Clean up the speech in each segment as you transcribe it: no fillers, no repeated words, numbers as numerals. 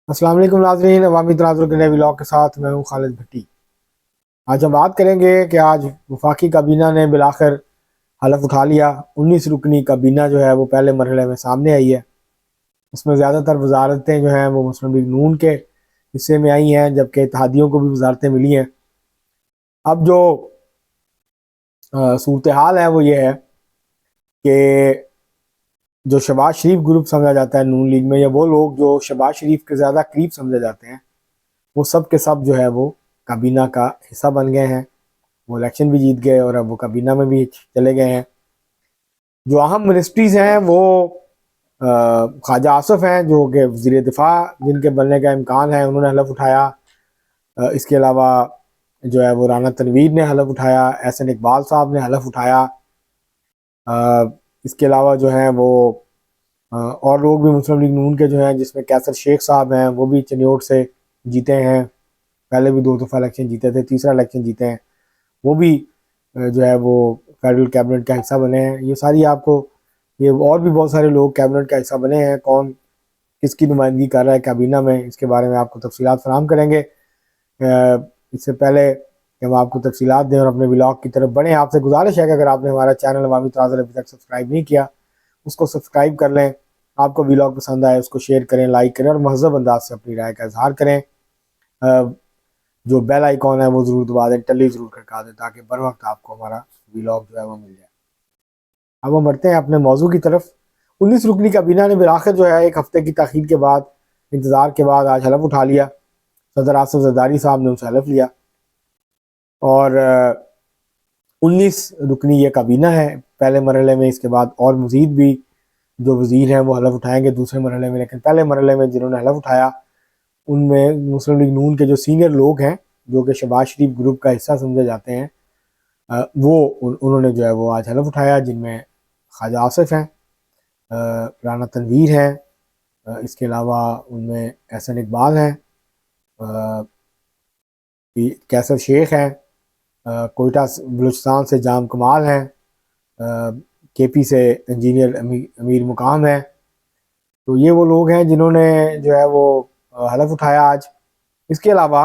अस्सलाम वालेकुम नाज़रीन, अवामी तनाज़ुर के नए व्लॉग के साथ मैं हूँ खालिद भट्टी। आज हम बात करेंगे कि आज वफाकी काबीना ने बिलाखिर हलफ उठा लिया। 19 रुकनी काबीना जो है वो पहले मरहले में सामने आई है। उसमें ज़्यादातर वजारतें जो हैं वो मुस्लिम लीग नून के हिस्से में आई हैं, जबकि इत्तेहादियों को भी वजारतें मिली हैं। अब जो सूरत हाल है वो ये है कि जो शहबाज शरीफ ग्रुप समझा जाता है नून लीग में, या वो लोग जो शहबाज शरीफ के ज़्यादा करीब समझे जाते हैं, वो सब के सब जो है वो काबीना का हिस्सा बन गए हैं। वो इलेक्शन भी जीत गए और अब वो काबीना में भी चले गए हैं। जो अहम मिनिस्ट्रीज हैं वो ख्वाजा आसफ हैं जो कि वज़ीर दिफा जिनके बनने का इम्कान है, उन्होंने हलफ उठाया। इसके अलावा जो है वो राना तनवीर ने हलफ उठाया, एहसन इकबाल साहब ने हलफ उठाया। इसके अलावा जो है वो और लोग भी मुस्लिम लीग नून के जो हैं, जिसमें कैसर शेख साहब हैं, वो भी चनियोट से जीते हैं। पहले भी 2 दफ़ा इलेक्शन जीते थे, तीसरा इलेक्शन जीते हैं। वो भी जो है वो फेडरल कैबिनेट का हिस्सा बने हैं। ये सारी आपको, ये और भी बहुत सारे लोग कैबिनेट का हिस्सा बने हैं। कौन किसकी नुमाइंदगी कर रहा है काबीना में, इसके बारे में आपको तफसीलात फराहम करेंगे। इससे पहले कि हम आपको तफसीलात दें और अपने व्लॉग की तरफ बढ़ें, आपसे गुजारिश है कि अगर आपने हमारा चैनल अवामी तनाज़ुर अभी तक सब्सक्राइब नहीं किया, उसको सब्सक्राइब कर लें। आपको व्लॉग पसंद आए उसको शेयर करें, लाइक करें और महज़ब अंदाज से अपनी राय का इजहार करें। जो बेल आइकॉन है वो ज़रूर दबा दें, टली ज़रूर खड़का दें, ताकि बर वक्त आपको हमारा व्लॉग जो है वो मिल जाए। अब हम बढ़ते हैं अपने मौजू की तरफ। 19 रुकनी काबीना ने बिलाखिर जो है 1 हफ्ते की तखीर के बाद, इंतज़ार के बाद आज हलफ उठा लिया। सदर आसिफ जरदारी साहब ने उनसे हलफ लिया और 19 रुकनी ये काबीना है पहले मरहले में। इसके बाद और मज़ीद भी जो वज़ीर हैं वो हलफ उठाएंगे दूसरे मरहले में, लेकिन पहले मरहले में जिन्होंने हलफ उठाया उनमें मुस्लिम लीग नून के जो सीनियर लोग हैं, जो कि शहबाज शरीफ ग्रुप का हिस्सा समझे जाते हैं, वो उन्होंने जो है वो आज हलफ उठाया, जिनमें ख्वाजा आसिफ हैं, राना तनवीर हैं, इसके अलावा उनमें एहसन इकबाल हैं, कैसर शेख हैं, कोयटा बलूचिस्तान से जाम कमाल हैं, के पी से इंजीनियर अमीर मुकाम है। तो ये वो लोग हैं जिन्होंने जो है वो हलफ उठाया आज। इसके अलावा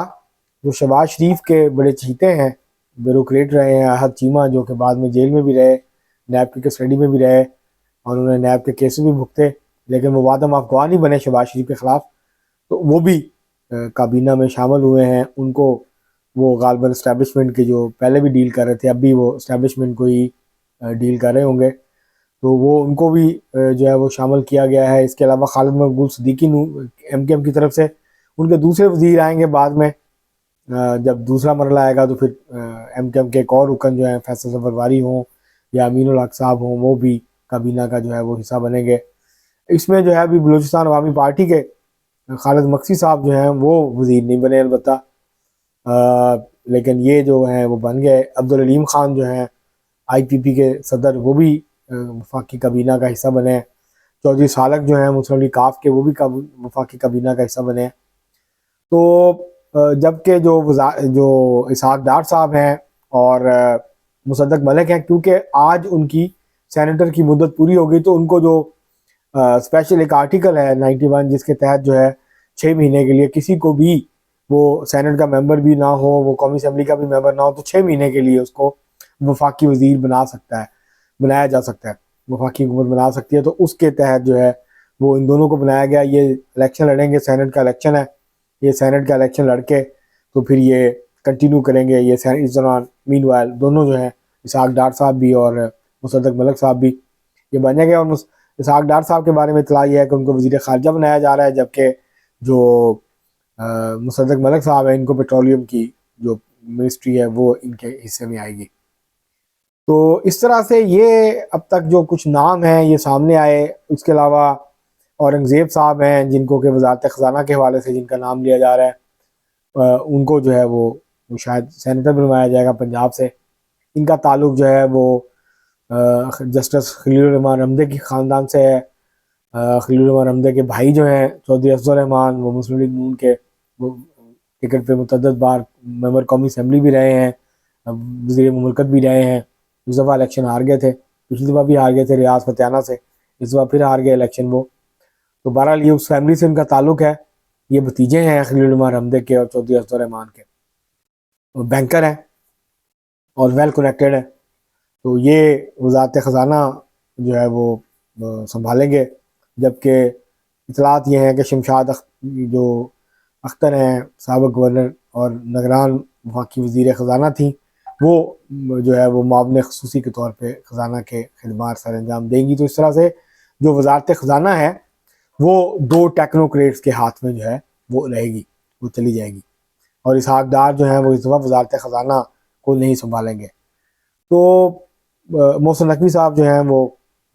जो शहबाज शरीफ के बड़े चहीते हैं, ब्यूरोक्रेट रहे हैं, अहद चीमा, जो कि बाद में जेल में भी रहे, नैब की कस्टडी में भी रहे और उन्होंने नैब के केसेस भी भुगते, लेकिन वो वादम अफगान नहीं बने शहबाज शरीफ के ख़िलाफ़, तो वो भी काबीना में शामिल हुए हैं। उनको वो गालबन इस्टेब्लिशमेंट के जो पहले भी डील कर रहे थे, अब भी वो इस्टेब्लिशमेंट को ही डील कर रहे होंगे, तो वो उनको भी जो है वो शामिल किया गया है। इसके अलावा खालिद मकबूल सिद्दीकी MKM की तरफ से उनके दूसरे वजीर आएंगे बाद में। जब दूसरा मरला आएगा तो फिर MKM के एक और रुकन जो है फैसल सफरवारी हों या अमीनुल हक साहब हों, वो भी काबीना का जो है वो हिस्सा बनेंगे। इसमें जो है अभी बलूचिस्तान अवामी पार्टी के खालिद मक्सी साहब जो हैं वो वजीर नहीं बने अलबत्ता, लेकिन ये जो हैं वो बन गए। अब्दुल अलीम खान जो हैं IPP के सदर, वो भी वफाकी काबीना का हिस्सा बने हैं। चौधरी सालक जो हैं मुस्लिम लीग काफ के, वो भी वफाकी काबीना का हिस्सा बने हैं। तो जबकि जो इसहाक डार साहब हैं और मुसद्दक मलिक हैं, क्योंकि आज उनकी सेनेटर की मुद्दत पूरी हो गई, तो उनको जो स्पेशल एक आर्टिकल है 91, जिसके तहत जो है 6 महीने के लिए किसी को भी, वो सेनेट का मेंबर भी ना हो, वो कौमी असम्बली का भी मेंबर ना हो, तो 6 महीने के लिए उसको वफाकी वजीर बनाया जा सकता है, वफाकी हुकूमत बना सकती है। तो उसके तहत जो है वो इन दोनों को बनाया गया। ये इलेक्शन लड़ेंगे, सेनेट का इलेक्शन है, ये सेनेट का इलेक्शन लड़के तो फिर ये कंटिन्यू करेंगे। ये इस दौरान मीनवाइल दोनों जो हैं, इसहाक डार साहब भी और मुसद्दक मलिक साहब भी, ये बने गए। और इसहाक डार साहब के बारे में इतला यह है कि उनको वजीर खारजा बनाया जा रहा है, जबकि जो मुसद्दक मलिक साहब हैं, इनको पेट्रोलियम की जो मिनिस्ट्री है वो इनके हिस्से में आएगी। तो इस तरह से ये अब तक जो कुछ नाम हैं ये सामने आए। इसके अलावा औरंगज़ेब साहब हैं, जिनको कि वजारत ख़जाना के हवाले से जिनका नाम लिया जा रहा है, उनको जो है वो शायद सेनेटर बनवाया जाएगा पंजाब से। इनका ताल्लुक जो है वो जस्टिस खलील रहमान हमदे की ख़ानदान से है। खलील रहमान हमदे के भाई जो हैं चौधरी अफजल रहमान, वो मुस्लिम लीग नून के वो टिकट पे मुतअद्दिद बार मेंबर कौमी असम्बली भी रहे हैं, वज़ीर मुमलकत भी रहे हैं। इस दफ़ा इलेक्शन हार गए थे, पिछली दफ़ा भी हार गए थे रियाज फतेहाना से, इस दफ़ा फिर हार गए इलेक्शन वो। तो बहरहाल ये उस फैमिली से उनका ताल्लुक है। ये भतीजे हैं खलील उमर हमदे के और चौधरी अफजल रहमान के, वो बैंकर हैं और वेल कनेक्टेड है। तो ये वजारत ख़जाना जो है वो संभालेंगे। जबकि इतलात ये हैं कि शमशाद जो अख्तर हैं साबिक़ गवर्नर और निगरान वफाकी वज़ीर ख़जाना थी, वो जो है वो मुआवने ख़ुसूसी के तौर पे ख़जाना के खिदमात सर अंजाम देंगी। तो इस तरह से जो वजारत ख़जाना है वो 2 टेक्नोक्रेट्स के हाथ में जो है वो रहेगी, वो चली जाएगी और इसहाक डार जो है वो इस दफ़ा वजारत ख़जाना को नहीं संभालेंगे। तो मोहसिन नकवी साहब जो हैं वो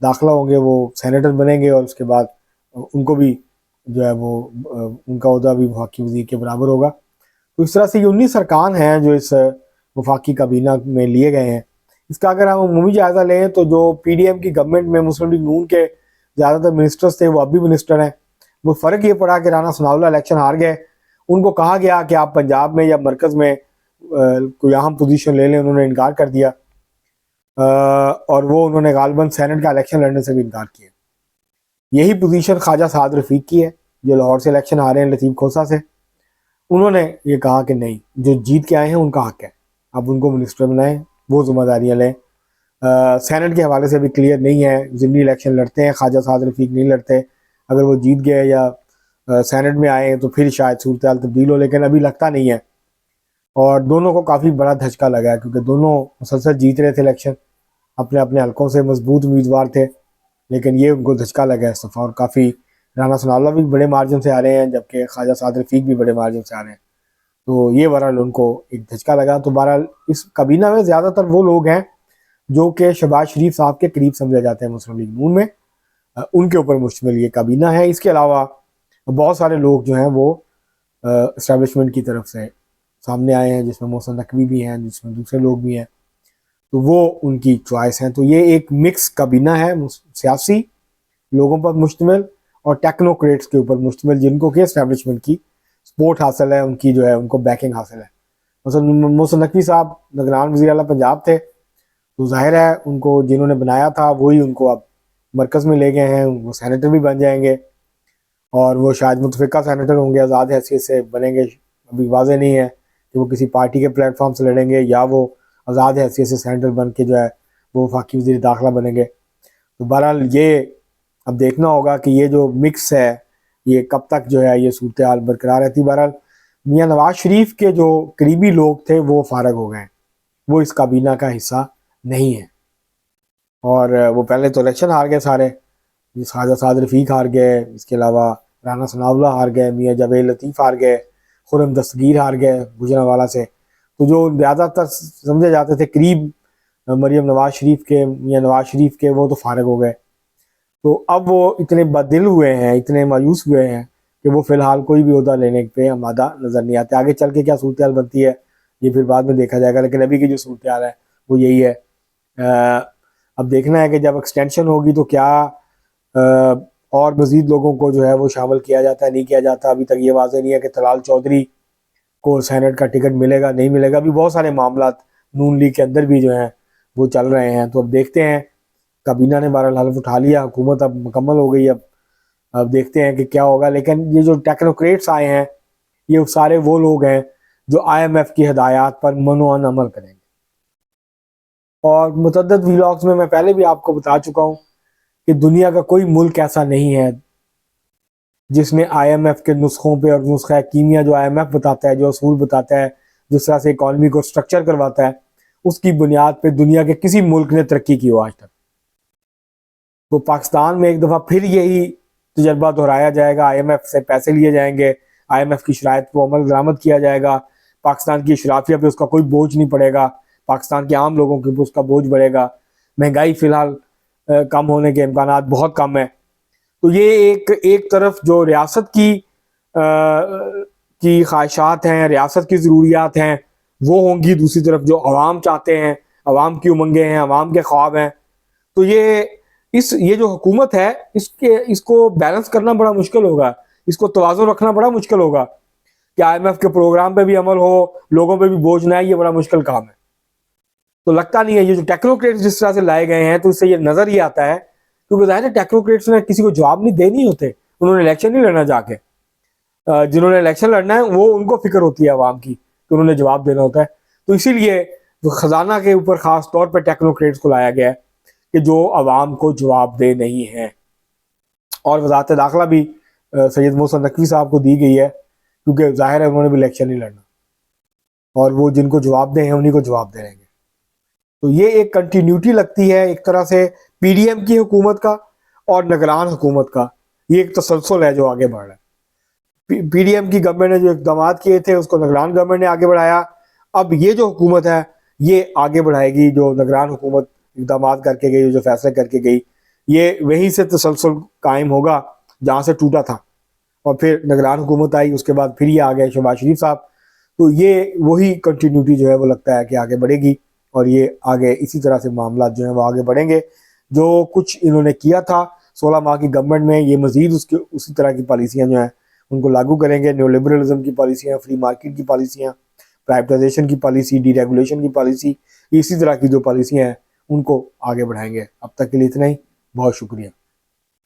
दाखिला होंगे, वो सेनेटर बनेंगे और उसके बाद उनको भी जो है वो उनका अहदा भी वफाकी वज़ीर के बराबर होगा। तो इस तरह से ये 19 अरकान हैं जो इस वफाकी काबीना में लिए गए हैं। इसका अगर हम अमूमी जायज़ा लें तो जो PDM की गवर्नमेंट में मुस्लिम लीग नून के ज़्यादातर मिनिस्टर्स थे वो अब भी मिनिस्टर हैं। वो फ़र्क ये पड़ा कि राना सनाउल्लाह इलेक्शन हार गए, उनको कहा गया कि आप पंजाब में या मरकज़ में कोई अहम पोजीशन ले लें, उन्होंने इनकार कर दिया और वो उन्होंने गालिबन सेनेट का इलेक्शन लड़ने से भी इनकार किया। यही पोजीशन ख्वाजा साद रफ़ीक की है जो लाहौर से इलेक्शन हारे हैं लतीफ़ खोसा से। उन्होंने ये कहा कि नहीं, जो जीत के आए हैं उनका हक है, अब उनको मिनिस्टर बनाएं, वो जिम्मेदारियाँ लें। सेनेट के हवाले से भी क्लियर नहीं है, ज़िमनी इलेक्शन लड़ते हैं, ख्वाजा साद रफ़ीक नहीं लड़ते। अगर वो जीत गए या सेनेट में आए तो फिर शायद सूरत हाल तब्दील हो, लेकिन अभी लगता नहीं है। और दोनों को काफ़ी बड़ा धचका लगा है क्योंकि दोनों मुसलसल जीत रहे थे इलेक्शन, अपने अपने हलकों से मजबूत उम्मीदवार थे, लेकिन ये उनको धचका लगा है इस दफ़ा। और काफ़ी राना सनाउल्लाह भी बड़े मार्जिन से आ रहे हैं जबकि ख्वाजा साद रफ़ीक भी बड़े मार्जिन से आ रहे हैं। तो ये बहरहाल उनको एक धचका लगा। तो बहरहाल इस काबीना में ज़्यादातर वो लोग हैं जो कि शहबाज शरीफ साहब के करीब समझे जाते हैं मुस्लिम लीग नून में, उनके ऊपर मुश्तमिल ये काबीना है। इसके अलावा बहुत सारे लोग जो हैं वो इस्टेब्लिशमेंट की तरफ से सामने आए हैं, जिसमें मोहसिन नकवी भी हैं, जिसमें दूसरे लोग भी हैं, तो वो उनकी चॉइस हैं। तो ये एक मिक्स काबीना है, सियासी लोगों पर मुश्तमिल और टेक्नोक्रेट्स के ऊपर मुश्तमिल, जिनको कि इस्टेब्लिशमेंट की सपोर्ट हासिल है, उनकी जो है उनको बैकिंग हासिल है। मोहसिन नकवी साहब निगरान वज़ीर आला पंजाब थे, तो जाहिर है उनको जिन्होंने बनाया था वही उनको अब मरकज़ में ले गए हैं, वो सेनेटर भी बन जाएंगे और वो शायद मुतफ़िका सेनेटर होंगे, आज़ाद हैसियत से बनेंगे। अभी वाज़ेह नहीं है कि वो किसी पार्टी के प्लेटफॉर्म से लड़ेंगे या वो आज़ाद हैसियत से सेनेटर बन के जो है वो वफाकी वज़ीर दाखिला बनेंगे। तो बहरहाल ये अब देखना होगा कि ये जो मिक्स है ये कब तक जो है ये सूरत हाल बरकरार रहती। बहरहाल मियाँ नवाज शरीफ के जो करीबी लोग थे वो फारग हो गए हैं, वो इस काबीना का हिस्सा नहीं है। और वो पहले तो इलेक्शन हार गए सारे, ख्वाजा साद रफ़ीक हार गए, इसके अलावा राना सनाउल्लाह हार गए, मियाँ जावेद लतीफ़ हार गए, खुर्रम दस्तगीर हार गए गुजरांवाला से। तो जो ज़्यादातर समझे जाते थे करीब मरीम नवाज शरीफ के, मियाँ नवाज शरीफ के, वो तो फारग हो गए। तो अब वो इतने बदिल हुए हैं, इतने मायूस हुए हैं कि वो फ़िलहाल कोई भी ओहदा लेने पे आमादा नज़र नहीं आते। आगे चल के क्या सूरत हाल बनती है ये फिर बाद में देखा जाएगा, लेकिन अभी की जो सूरत हाल है वो यही है। अब देखना है कि जब एक्सटेंशन होगी तो क्या और मज़ीद लोगों को जो है वो शामिल किया जाता है, नहीं किया जाता। अभी तक ये वाज़ेह नहीं है कि तलाल चौधरी को सेनेट का टिकट मिलेगा नहीं मिलेगा। अभी बहुत सारे मामलात नून लीग के अंदर भी जो हैं वो चल रहे हैं। तो अब देखते हैं, काबीना ने बहरहाल हल्फ उठा लिया, हुकूमत अब मुकम्मल हो गई। अब देखते हैं कि क्या होगा। लेकिन ये जो टेक्नोक्रेट्स आए हैं ये सारे वो लोग हैं जो IMF की हदायत पर मनोअन अमल करेंगे। और मुतअद्दिद व्लॉग्स में मैं पहले भी आपको बता चुका हूँ कि दुनिया का कोई मुल्क ऐसा नहीं है जिसने IMF के नुस्खों पे और नुस्खा कीमिया जो IMF बताता है, जो असूल बताता है, जिस तरह से इकॉनमी को स्ट्रक्चर करवाता है, उसकी बुनियाद पे दुनिया के किसी मुल्क ने तरक्की की हो आज तक। तो पाकिस्तान में एक दफ़ा फिर यही तजर्बा दोहराया जाएगा, IMF से पैसे लिए जाएंगे, IMF की शराइत को अमल दरामद किया जाएगा, पाकिस्तान की शराफिया पे उसका कोई बोझ नहीं पड़ेगा, पाकिस्तान के आम लोगों के ऊपर उसका बोझ बढ़ेगा। महंगाई फ़िलहाल कम होने के इम्कानात बहुत कम है। तो ये एक तरफ जो रियासत की ख्वाहिशात हैं, रियासत की ज़रूरियात हैं वो होंगी, दूसरी तरफ जो अवाम चाहते हैं, अवाम की उमंगें हैं, अवाम के ख्वाब हैं। तो ये जो हुकूमत है इसको बैलेंस करना बड़ा मुश्किल होगा, इसको तवाज़ुन रखना बड़ा मुश्किल होगा कि IMF के प्रोग्राम पे भी अमल हो, लोगों पे भी बोझ ना आए, ये बड़ा मुश्किल काम है। तो लगता नहीं है ये जो टेक्नोक्रेट्स जिस तरह से लाए गए हैं तो इससे ये नज़र ही आता है, क्योंकि ज़ाहिर है टेक्नोक्रेट्स ने किसी को जवाब नहीं देनी होते, उन्होंने इलेक्शन नहीं लड़ना जाके। जिन्होंने इलेक्शन लड़ना है वो उनको फिक्र होती है आवाम की, तो उन्होंने जवाब देना होता है। तो इसीलिए तो खजाना के ऊपर खास तौर पर टेक्नोक्रेट्स को लाया गया है कि जो आवाम को जवाबदेह नहीं है। और वजारत दाखिला भी सैयद मोहसिन नकवी साहब को दी गई है, क्योंकि जाहिर है उन्होंने भी इलेक्शन नहीं लड़ना, और वो जिनको जवाबदेह हैं उन्हीं को जवाब दे रहेंगे। तो ये एक कंटिन्यूटी लगती है एक तरह से पीडीएम की हुकूमत का और निगरान हुकूमत का, ये एक तसलसल है जो आगे बढ़ रहा है। पीडीएम की गवर्नमेंट ने जो इकदाम किए थे उसको निगरान गवर्नमेंट ने आगे बढ़ाया। अब ये जो हुकूमत है ये आगे बढ़ाएगी जो निगरान हुकूमत इकदाम करके गई, जो फैसले करके गई, ये वहीं से तसलसल कायम होगा जहाँ से टूटा था। और फिर निगरान हुकूमत आई, उसके बाद फिर ये आ गए शहबाज शरीफ साहब। तो ये वही कंटिन्यूटी जो है वो लगता है कि आगे बढ़ेगी, और ये आगे इसी तरह से मामला जो है वो आगे बढ़ेंगे। जो कुछ इन्होंने किया था 16 माह की गवर्नमेंट में, ये मजीद उसके उसी तरह की पॉलिसियाँ जो हैं उनको लागू करेंगे। न्यू लिबरलिज्म की पॉलिसियाँ, फ्री मार्केट की पॉलिसियाँ, प्राइवेटाइजेशन की पॉलिसी, डीरेगुलेशन की पॉलिसी, इसी तरह की जो पॉलिसियाँ हैं उनको आगे बढ़ाएंगे। अब तक के लिए इतना ही, बहुत शुक्रिया।